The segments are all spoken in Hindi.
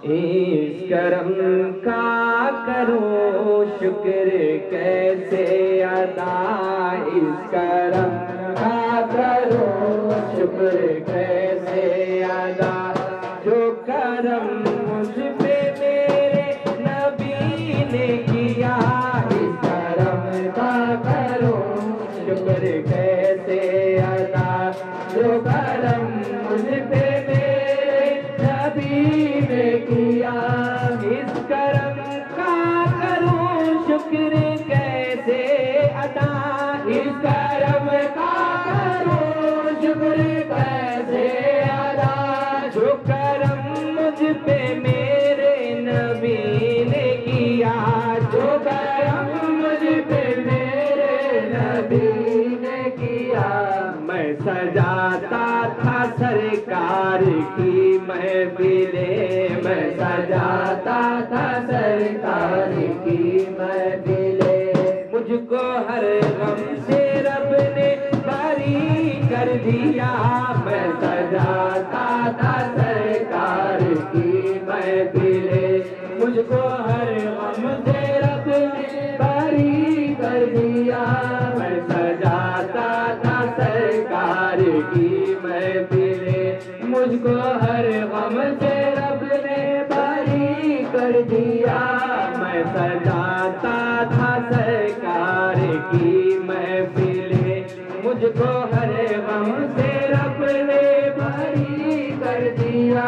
इस करम का करो शुक्र कैसे अदा, इस करम का करो शुक्र कैसे अदा, जो करम मुझ पे मेरे नबी ने किया, इस करम का करो शुक्र कैसे अदा, जो करम मुझ पे ने किया, इस करम का करूं शुक्र कैसे अदा, इस करम का करूं शुक्र कैसे अदा, जो करम मुझ पे मेरे नबी ने किया, जो करम मुझ पे मेरे नबी ने किया। मैं सजाता था सरकार की महफिले, मैं सजाता था सरकार की महफिले, मुझको हर गम से रब ने बरी कर दिया, मैं सजाता था सरकार की महफिले, मुझको हर गम से रब ने बरी कर दिया, मैं सजाता था सरकार की महफिले, मुझको हर गम से रब ने बरी कर दिया, मैं सजाता था सरकार की महफिले, मुझको हर गम से रब ने बरी कर दिया।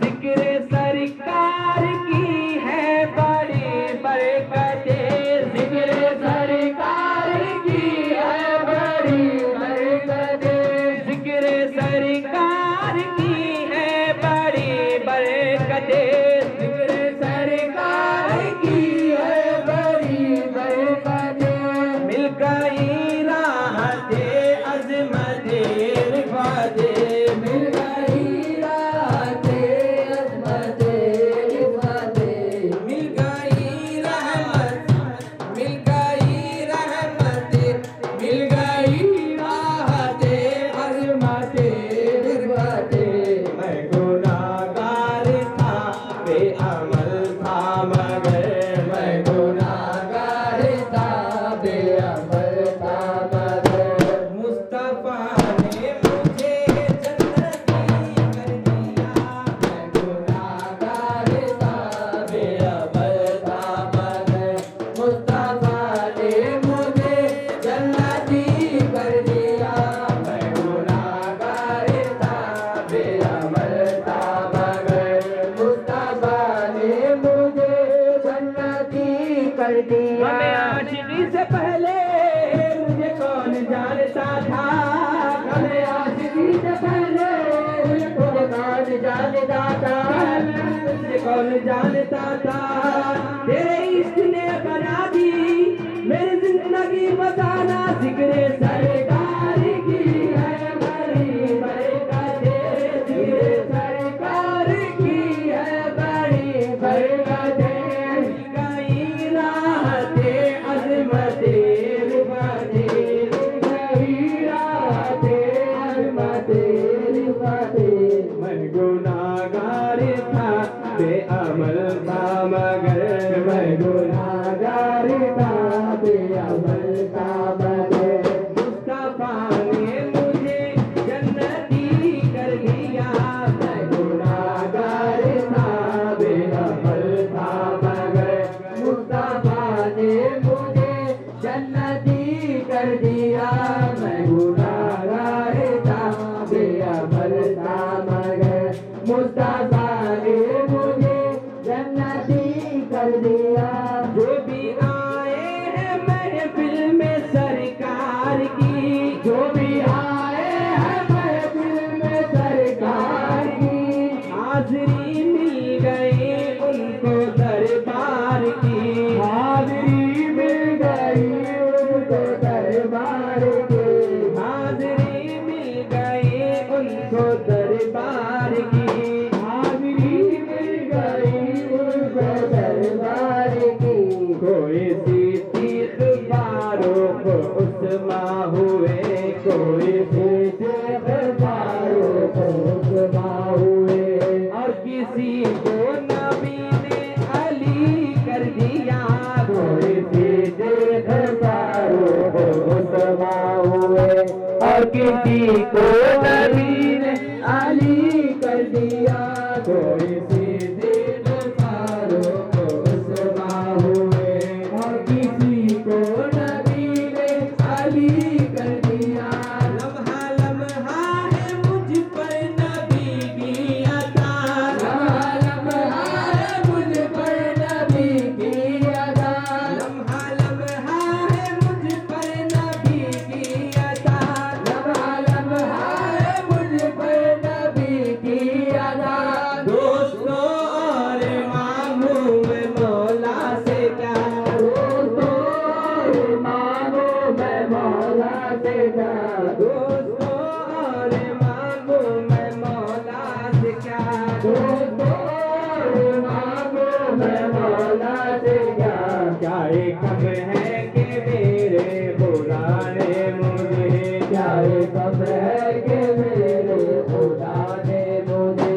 जिक्र सरकार की है बड़ी बरकतें, जिक्र सरकार की है बड़ी बरकतें, जिक्र सरकार की है बड़ी बरकतें, जिक्र सरकार की है बड़ी बरकतें, मिल गई राहतें अज़मतें रिफ़ातें, मिल गई राहतें अज़मतें रिफ़ातें, मिल गई रहमत, मिल गई रहमतें, मिल गई राहतें अज़मतें रिफ़ातें। मैं गुनाहगार था बेअमल था मगर, मैं गुनाहगार था बेअमल था मगर, मुस्तफा ने मुझे जन्नती कर दिया, मैं गुनाहगार था बेअमल था मगर, मुस्तफा ने मुझे जन्नती कर दिया, मैं गुनाहगार था बेअमल था मगर, मुस्तफा ने मुझे जन्नती कर दिया। हमें आशिकी से पहले मुझे कौन जानता था, हमें आशिकी से पहले मुझे कौन जानता था, मुझे कौन जानता था, तेरे इश्क ने बना दी मेरी जिंदगी बसाना, जिक्र सरकार की है बड़ी बरकतें, जिक्र सरकार की है बड़ी बरकतें, मिल गई राहतें अज़मतें रिफ़ातें, मिल गई राहतें अज़मतें रिफ़ातें। मैं गुनाहगार था बेअमल था मगर, मैं गुनाहगार था बेअमल था मगर, मुस्तफा ने मुझे जन्नती कर दिया, मैं गुनाहगार था बेअमल था मगर, मुस्तफा ने मुझे जन्नती कर दिया, मैं गुनाहगार था बेअमल था मगर, मुस्तफा ने मुझे जन्नती कर दिया। जो भी आए हैं महफिल में सरकार की, जो भी आए हैं महफिल में सरकार की, हाज़री मिल गई उनको दरबार की, हाज़री मिल गई उनको दरबार की, हाज़री मिल गई उनको दरबार की, हाज़री मिल गई उनको दरबार की। कोई सिद्दीक़ फारूक उस्मा हुए, कोई सिद्दीक़ फारूक उस्मा हुए, और किसी को नबी को नबी ने अली कर दिया। कोई सीधे फारूक उस्मान हुए और किसी को नबी ने अली कर दिया। लम्हा लम्हा है मुझ पर नबी की अता, लम्हा लम्हा है मुझ पर नबी की अता, लम्हा लम्हा है मुझ पर नबी की अता, लम्हा लम्हा है मुझ पर नबी की अता। दोस्तों और मांगू मैं मौला से क्या, दोस्तों और मांगू मैं मौला से क्या, दोस्तों और मांगू मैं मौला से क्या, दोस्तों और मांगू मैं मौला से क्या। क्या एक कम है कि मेरे खुदा ने मुझे, क्या एक कम है कि मेरे खुदा ने मुझे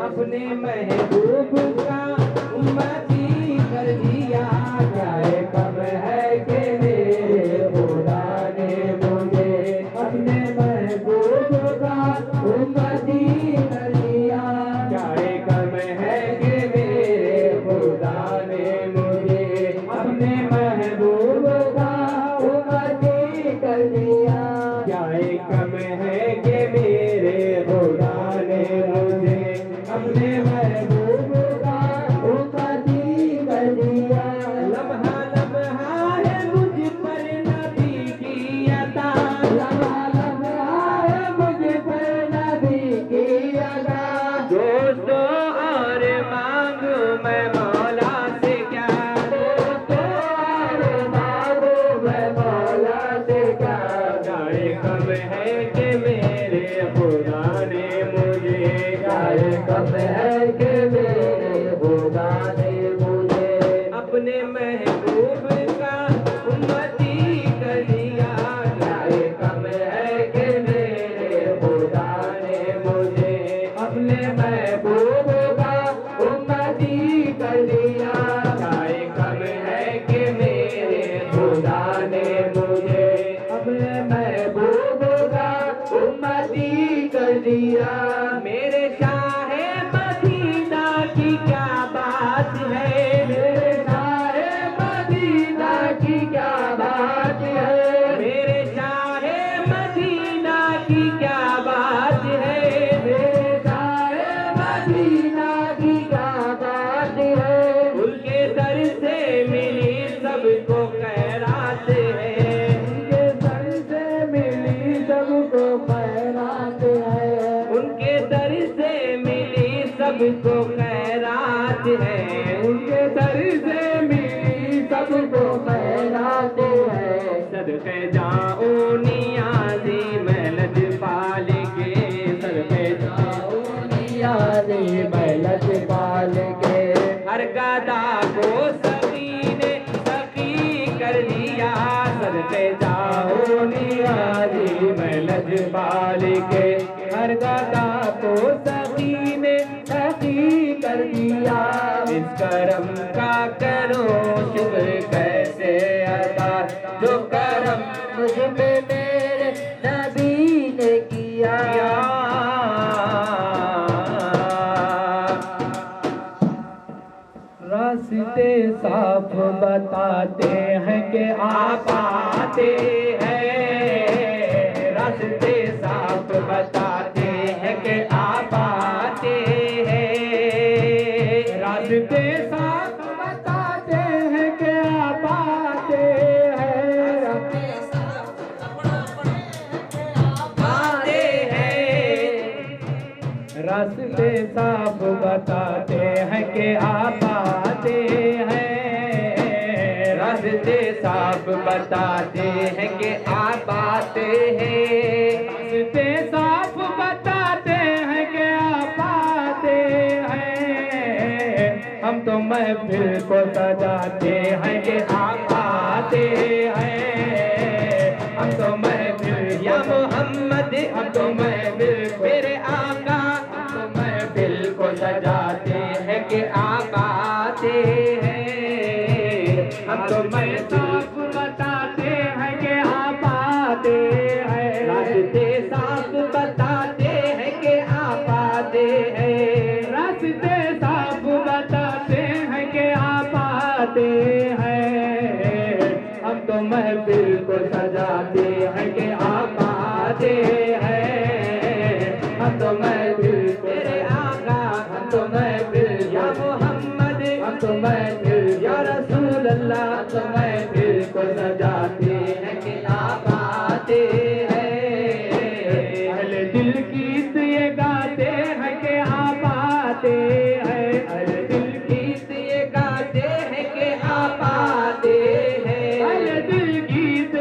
अपने महबूब का उम्मती कर दिया। क्या एक कम है कि मेरे खुदा ने मुझे अपने महबूब का उम्मती कर दिया। क्या एक कम है कि मेरे खुदा ने मुझे अपने महबूब का उम्मती कर दिया। क्या एक कम है कि मेरे खुदा ने मुझे अपने महबूब का उम्मती कर दिया। लम्हा लम्हा है मुझ पर नबी की अता, लम्हा लम्हा है मुझ पर नबी की अता। दोस्तों और मांगू मैं मौला से क्या, दोस्तों और मांगू मैं मौला से क्या। क्या एक कम है कि मेरे खुदा ने मुझे, क्या एक कम है कि मेरे खुदा ने मुझे अपने महबूब का उम्मती कर दिया। क्या एक कम है कि मेरे खुदा ने मुझे अपने महबूब का उम्मती कर दिया। क्या एक कम है कि मेरे खुदा ने मुझे अपने महबूब का उम्मती कर दिया। मेरे शाहे मदीना की क्या बात है, मेरे शाहे मदीना की क्या बात है, मेरे शाहे मदीना की क्या बात है, मेरे शाहे मदीना की क्या बात है। उनके दर से मिली सबको खैरात है, उनके दर से मिली सबको खैरात है, उनके दर से मिली सबको खैरात है, उनके दर से मिली सबको खैरात है। सदके जाओ नियाज़ी मैं लजपाल के, सदके जाओ नियाज़ी मैं लजपाल के। हर गदा को सखी ने सखी कर दिया। सदके जाओ नियाज़ी मैं लजपाल के, हर गदा को सखी ने सखी कर दिया। इस करम का करो शुक्र कैसे अदा, जो करम मुझ पे मेरे नबी ने किया। रास्ते साफ बताते हैं कि आप आते हैं, रास्ते साफ बताते हैं कि आप आते हैं, रास्ते साफ बताते हैं कि आप आते हैं, आते हैं, रास्ते साफ बताते हैं कि आप आते हैं, रास्ते साफ बताते हैं कि आप आते हैं, रास्ते साफ बताते हैं कि आप आते हैं। हम तो महफिल को सजाते हैं कि आप आते हैं, हम तो महफिल या मोहम्मद, हम तो महफिल मेरे आका, हम तो महफिल को सजाते हैं कि आप आते हैं। हम तो महफिल बताते हैं कि आप आते हैं, रास्ते साफ रास्ते साफ बताते हैं कि आप आते हैं। हम तो महफिल को सजाते हैं कि आप आते हैं। हम तो महफिल तेरे आका, हम तो महफिल या मोहम्मद, हम तो महफिल या रसूल अल्लाह, हम तो महफिल को सजाते हैं कि आप आते हैं। अहले दिल गीत ये गाते हैं कि आप आते हैं। अहले दिल गीत ये गाते हैं कि आप आते हैं। अहले दिल गीत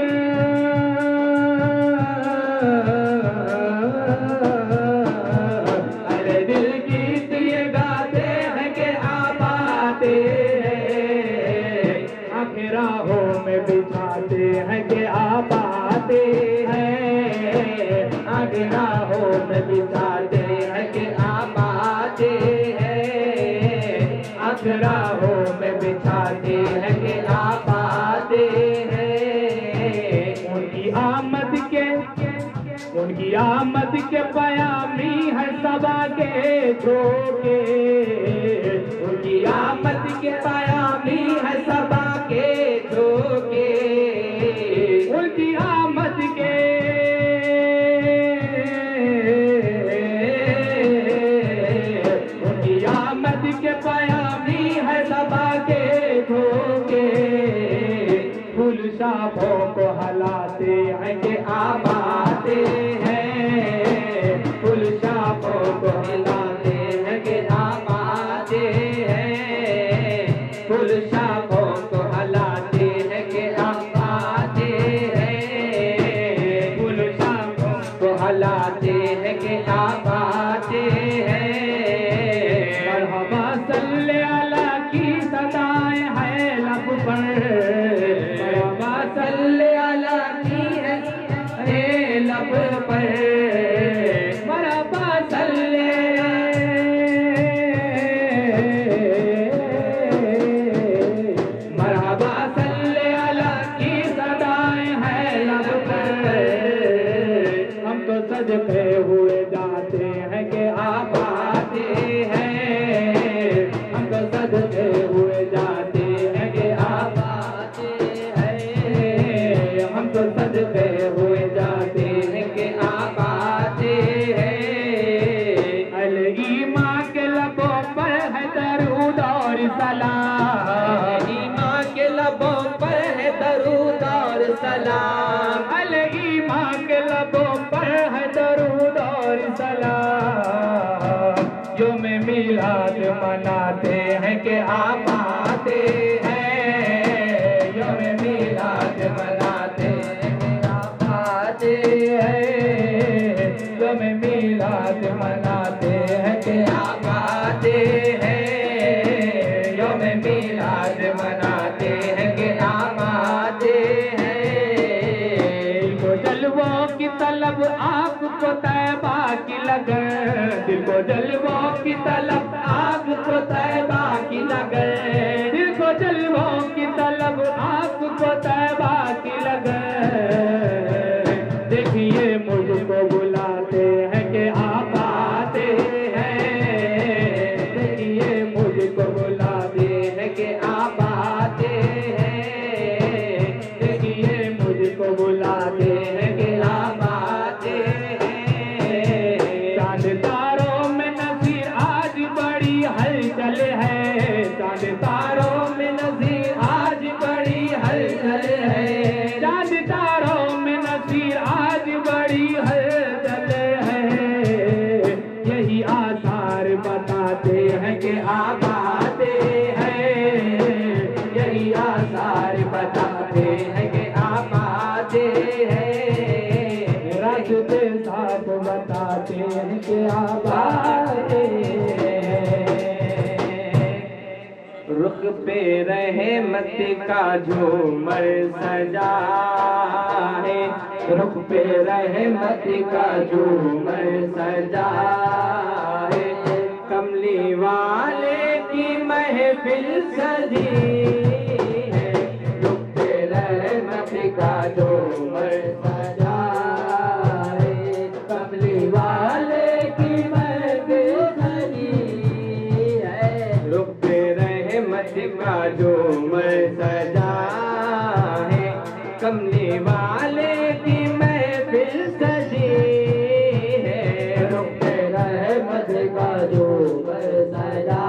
अहले दिल गीत ये गाते हैं कि आप आते हैं। आखिर राहों में बिछाते हैं कि आप आते हैं। आखिर राहों में बिछाते हैं कि आप आते हैं। आखिर राहों में बिछाते हैं कि आप आते हैं। उनकी आमद के पयामी है सबा के झोंके। उनकी आमद के पयामी है सबा के झोंके। उनकी आमद के पयामी है सबा के झोंके। फूल शाखों को हलाते हैं कि आप आते हैं। फूल शाखों को हिलाते हैं कि आप आते हैं। फूल शाखों को हलाते हैं कि आप आते हैं। फूल शाखों को हलाते हैं कि आप आते हैं। मरहबा सल्ले अला की सदाएं हैं लब पर। मरहबा सल्ले अला की है लब पर। मरहबा सल्ले मरहबा सल्ले अला की सदाएं हैं लब पर। हम तो सजदे हुए जाते हैं कि आप आते हैं। हम तो सजदे हुए जाते हैं कि आप आते हैं। हम तो सजदे हुए जाते हैं कि आप आते हैं। अल ईमान के लबों पर है दरूद और सलाम। ईमान के लबों पर है दरूद और सलाम। अल ईमान के लबों पर है दरूद और सलाम। जो में मिलाद मनाते हैं कि आप आते हैं। जो में मिलाद मनाते हैं कि आप आते हैं। जो में मिलाद मनाते हैं कि आप आते हैं। जो में मिलाद मनाते हैं कि आप आते हैं। दिल को जलवों की तलब आपको तैबा की लगन। दिल को जलवों की तलब आपको तैबा की लगन। दिल को जलवों की तलब आपको तैबा की लगन। देखिए मुझको बुलाते हैं कि आप आते हैं। देखिए मुझको बुलाते हैं कि आप आते हैं। देखिए मुझको बुलाते हैं कि आप आते हैं। चांद तारों में नज़ीर आज बड़ी हलचल है। चांद तारों में नज़ीर आज बड़ी हलचल है। चांद तारों में नज़ीर आज बड़ी हलचल है। यही आसार बताते हैं कि आप आते हैं। यही आसार बताते हैं कि आप आते हैं। रास्ते साफ बताते हैं कि आप आते हैं। रुख पे रहमत का झूमर सजा है। रुख पे रहमत का झूमर सजा है। कमली वाले की महफिल सजी है। रुख पे रहमत का झूमर सजा है। कमली वाले की महफिल सजी रहमत का जो सजा है, कमली वाले की महफिल सजी है। रुपए रहमत का जो सजा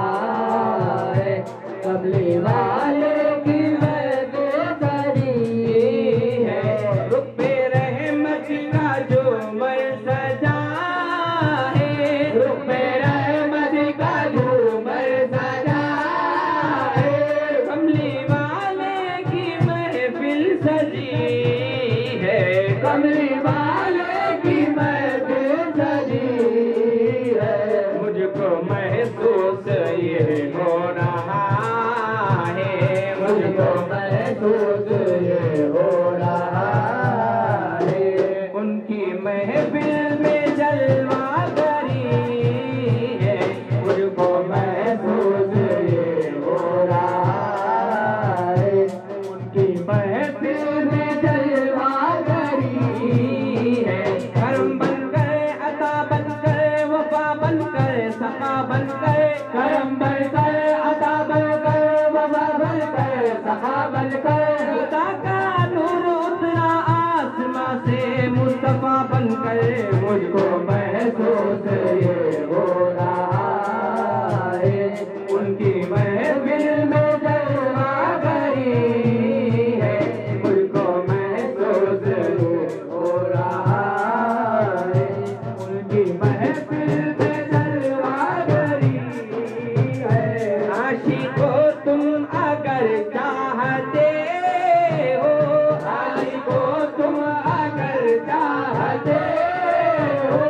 है, कमली वाले की महफिल सजी है। रुपए रहमत का जो सजा है, रुपए रहमत का जो सजा है, कमली वाले की महफिल सजी है। कमली वाले की महफिल सजी है। मुझको महसूस ये हो रहा है, मुझको महसूस ये हो रहा है। उनकी महफिल में जलवा करी है, मुझको महसूस ये हो रहा है। उनकी महफिल में जलवा करी है। करम बनकर अता बनकर वफा बनकर सफा बनकर, करम बनकर अता बनकर वफा बनकर सखा बनकर, खुदा का नूर उतरा आसमां से मुस्तफा बनकर, मुझको महसूस ये हो रहा है। उनकी महफिल में जलवा करी है, मुझको महसूस ये हो रहा है। उनकी महफिल में जलवा करी है। आशिकों तुम अगर चाहते हो, आशिकों तुम अगर चाहते हो,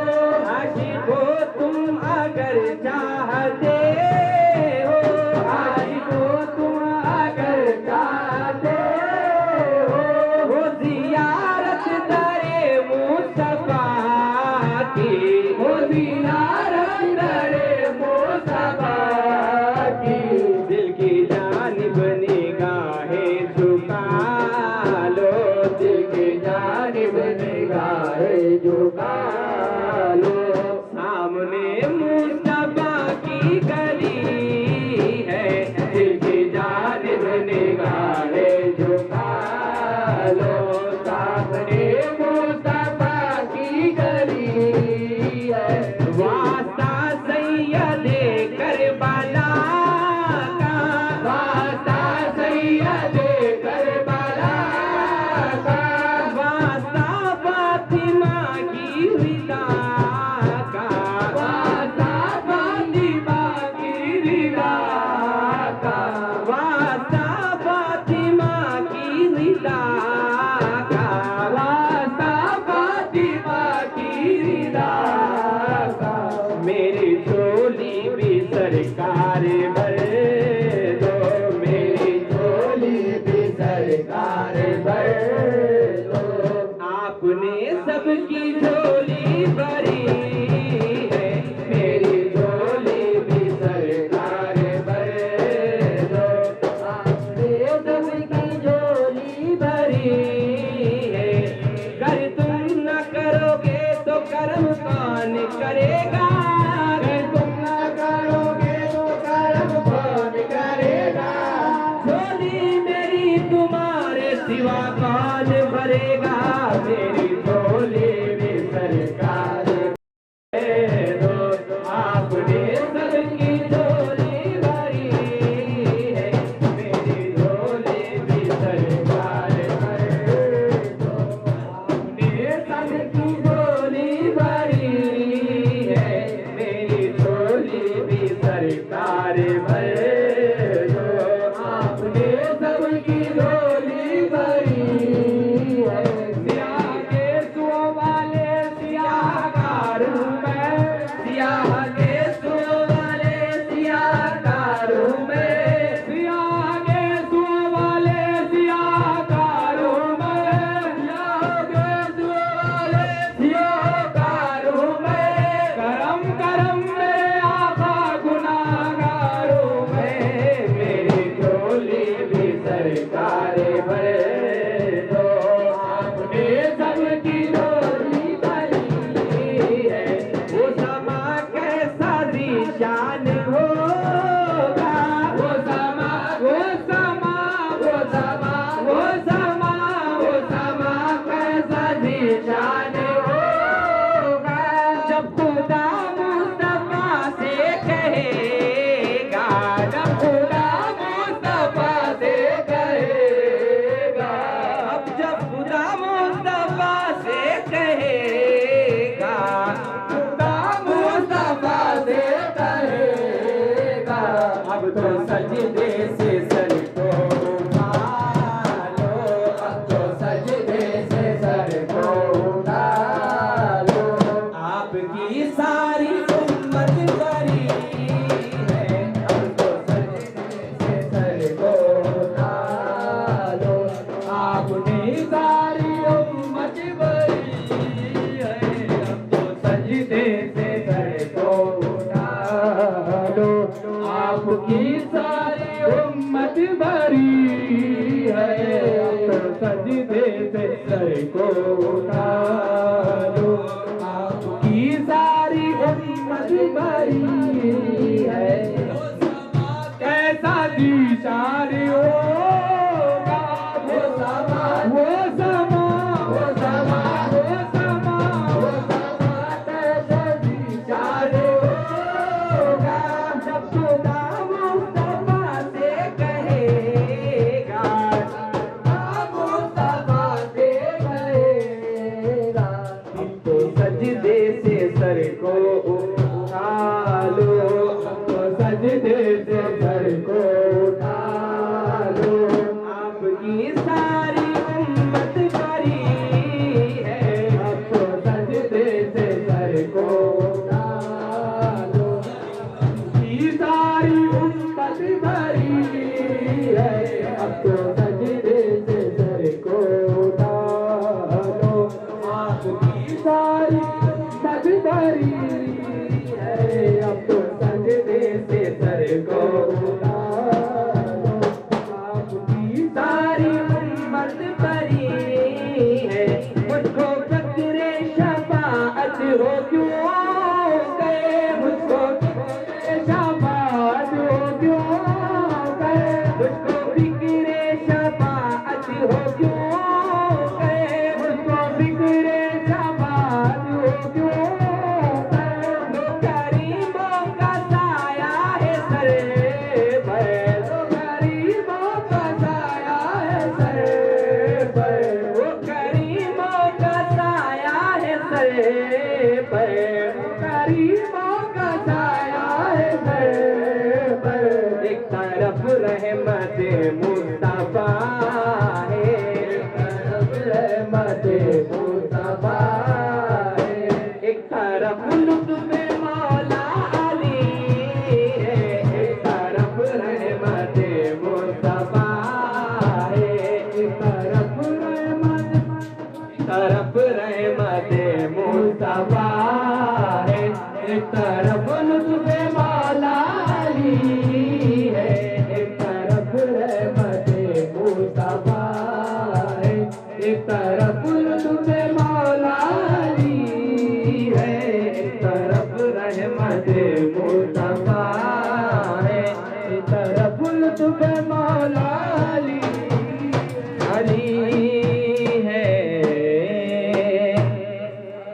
आशिकों तुम अगर चाहते हो, आशिकों तुम अगर चाहते हो, वो जियारत दरे मुस्तफा की, वो जियारत दरे मुस्तफा की, दिल तो सजदे से सर को उठा लो, अब तो सजदे से सर को उठा लो। आपकी सारी उम्मत बरी है, अब तो सजदे से सर को उठा लो। आपने सारी उम्मत बरी है, अब तो सजदे से सर को उठा लो। आपकी सारी उम्मत भरी है, अब तो सजदे से सर को उठा लो। आपकी सारी उम्मत भरी है। कैसा दीशार होगा वो समा, वो समा, वो समा, वो समा, वो समा, कैसा दीशार होगा जब खुदा मुस्तफा से कहेगा, मुस्तफा से कहेगा, हम तो सजदे से सर को उठा लो, हम तो सजदे से सर को उठा लो। आपकी सारी उम्मत बरी है, अब तो सजदे से सर को उठा लो। आपकी सारी उम्मत भरी है, अब तो सजदे से सर को उठा लो। आपकी सारी उम्मत भरी है, अब तो सजदे से सर को उठा लो। आपकी सारी उम्मत भरी है, मुझको फ़िक्र शफ़ाअत हो क्यों गए, मुझको फ़िक्र शफ़ाअत हो क्यों गए, मुझको फ़िक्र शफ़ाअत हो क्यों गए, मुझको फ़िक्र शफ़ाअत हो क्यों गए। वो गरीबों का साया है सर पर, वो गरीबों का साया है सर पर, वो गरीबों का साया है सर पर, वो गरीबों का साया है सर पर। एक तरफ रहमत मुस्तफा है, एक तरफ रहमत मुस्तफा है, एक तरफ लुत्फ़ मौला अली है, एक तरफ रहमत मुस्तफा है, एक तरफ रहमत मुस्तफा है, एक तरफ लुत्फ़ मौला अली है, एक तरफ रहमत मुस्तफा है, एक तरफ लुत्फ़ मौला अली है, एक तरफ रहमत मुस्तफा है, एक तरफ लुत्फ़ मौला अली